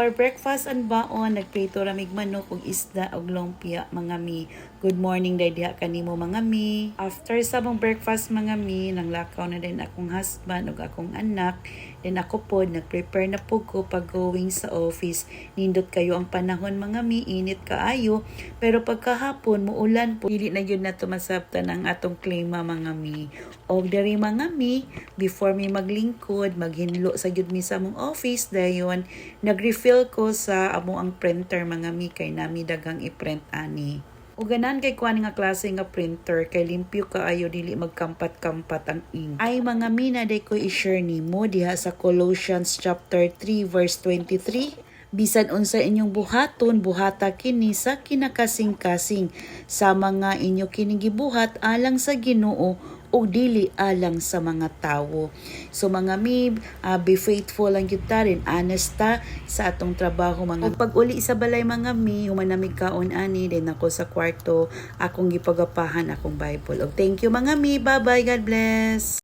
our breakfast and baon, nagprito ramig manok ug isda ug lumpia mga mi. Good morning day diha kanimo mga mi. After sa mong breakfast mga mi, nanglakaw na din akong husband ug akong anak. Then ako pod nagprepare na pug ko pag going sa office. Nindot kayo ang panahon mga mi, init kaayo, pero pagkahapon muulan po. Dili na gyud nato masabtan ang atong klima mga mi. Og diri mga mi, before mi maglingkod, maghinlo sa gyud mi sa mong office dayon nag-refill ko sa amo ang printer mga mi kay nami daghang i-print ani. O ganan kay kuan nga klase nga printer kay limpyo kaayo dili magkampat-kampat ang ink. Ay mga mi na day ko i-share nimo diha sa Colossians chapter 3 verse 23. Bisan unsa inyong buhaton, buhata kini sa kinakasing-kasing sa mga inyo kining gibuhat alang sa Ginoo o dili alang sa mga tawo. So mga mi, be faithful lang gyud ta rin, honest ta sa atong trabaho mga. Pag uli sa balay mga mi, humanamig kaon ani din ako sa kwarto, akong gipagapahan akong Bible. Og thank you mga mi, bye bye, God bless.